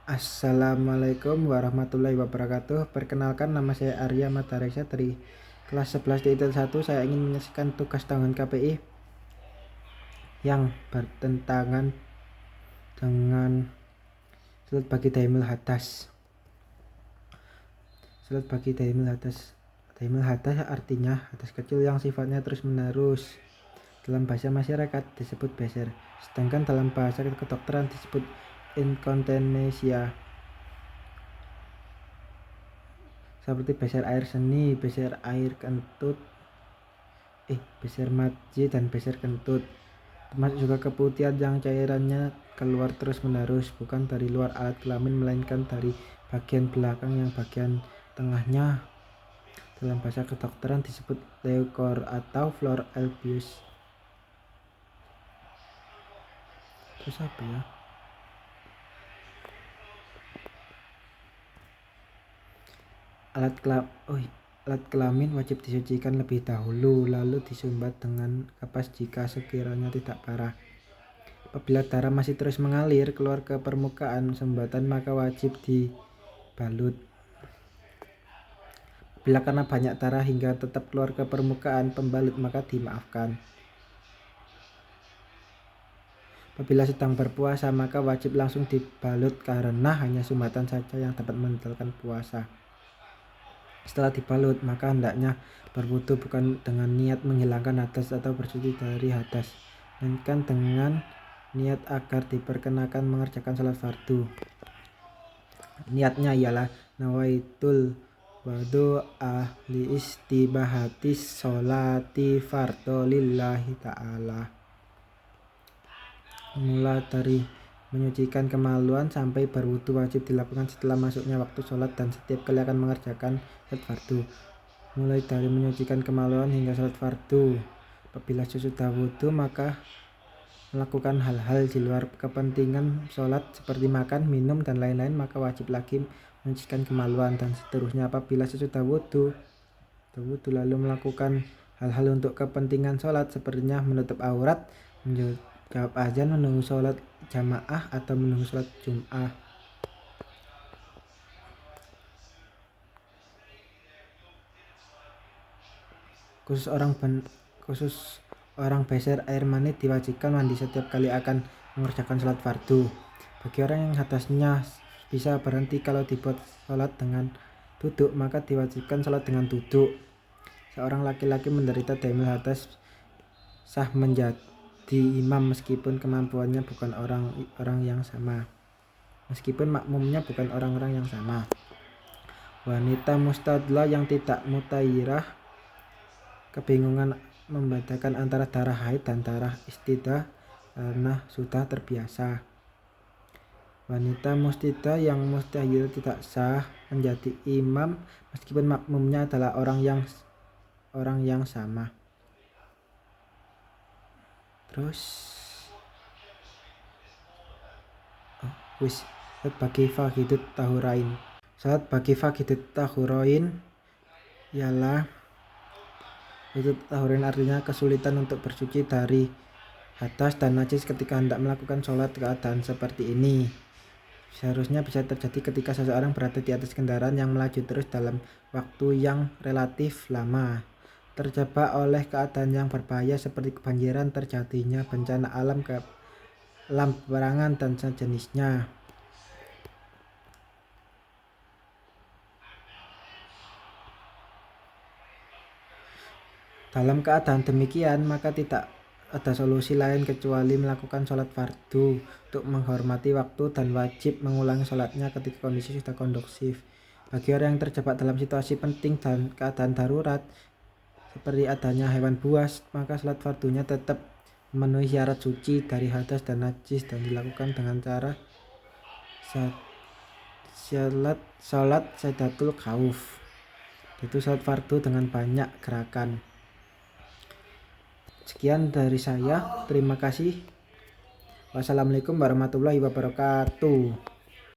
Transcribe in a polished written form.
Assalamualaikum warahmatullahi wabarakatuh. Perkenalkan, nama saya Arya Matareksa dari kelas 11 DIT1. Saya ingin menyelesaikan tugas tahunan KPI yang bertentangan dengan surat bagi Daimul Hadas. Surat bagi Daimul Hadas. Daimul Hadas artinya hadas kecil yang sifatnya terus menerus. Dalam bahasa masyarakat disebut beser, sedangkan dalam bahasa kedokteran disebut inkontinensia. Seperti beser air seni, beser air kentut, beser matji dan beser kentut. Termasuk juga keputihan yang cairannya keluar terus menerus, bukan dari luar alat kelamin melainkan dari bagian belakang yang bagian tengahnya. Dalam bahasa kedokteran disebut leucor atau floor albius. Terus apa ya? Alat kelamin wajib disucikan lebih dahulu, lalu disumbat dengan kapas jika sekiranya tidak parah. Apabila darah masih terus mengalir keluar ke permukaan sumbatan, maka wajib dibalut. Bila karena banyak darah hingga tetap keluar ke permukaan pembalut, maka dimaafkan. Apabila sedang berpuasa, maka wajib langsung dibalut karena hanya sumbatan saja yang dapat membatalkan puasa. Setelah dibalut, maka hendaknya berwudu bukan dengan niat menghilangkan hadas atau bersuci dari hadas, melainkan dengan niat agar diperkenakan mengerjakan salat fardu. Niatnya ialah nawaitul wudu'a li istibahati sholati fardhu lillahi ta'ala. Mulai dari menyucikan kemaluan sampai berwudu wajib dilakukan setelah masuknya waktu sholat dan setiap kali akan mengerjakan sholat fardu. Mulai dari menyucikan kemaluan hingga sholat fardu. Apabila sudah wudu, maka melakukan hal-hal di luar kepentingan sholat seperti makan, minum, dan lain-lain, maka wajib lagi menyucikan kemaluan dan seterusnya. Apabila sesudah wudu lalu melakukan hal-hal untuk kepentingan sholat sepertinya menutup aurat, jawab azan, menunggu sholat jamaah atau menunggu sholat Jum'ah. Khusus orang beser air mani diwajibkan mandi setiap kali akan mengerjakan sholat fardu. Bagi orang yang hadasnya bisa berhenti kalau dibuat sholat dengan duduk, maka diwajibkan sholat dengan duduk. Seorang laki-laki menderita daimul hadas sah menjadi imam meskipun kemampuannya bukan orang yang sama, meskipun makmumnya bukan orang-orang yang sama. Wanita mustadlah yang tidak mutayyirah kebingungan membedakan antara darah haid dan darah istidah karena sudah terbiasa. Wanita mustidah yang mutayyirah tidak sah menjadi imam meskipun makmumnya adalah orang yang sama. Terus salat bagi faqidut tahurain. Salat bagi faqidut tahurain ialah faqidut tahurain artinya kesulitan untuk bersuci dari hadas dan najis ketika hendak melakukan sholat. Keadaan seperti ini seharusnya bisa terjadi ketika seseorang berada di atas kendaraan yang melaju terus dalam waktu yang relatif lama, terjebak oleh keadaan yang berbahaya seperti kebanjiran, terjadinya bencana alam, peperangan, dan sejenisnya. Dalam keadaan demikian, maka tidak ada solusi lain kecuali melakukan sholat fardu untuk menghormati waktu dan wajib mengulangi sholatnya ketika kondisi sudah kondusif. Bagi orang yang terjebak dalam situasi penting dan keadaan darurat seperti adanya hewan buas, maka sholat fardunya tetap memenuhi syarat suci dari hadas dan najis dan dilakukan dengan cara sholat sajdatul khauf, yaitu sholat fardu dengan banyak gerakan. Sekian dari saya, terima kasih. Wassalamualaikum warahmatullahi wabarakatuh.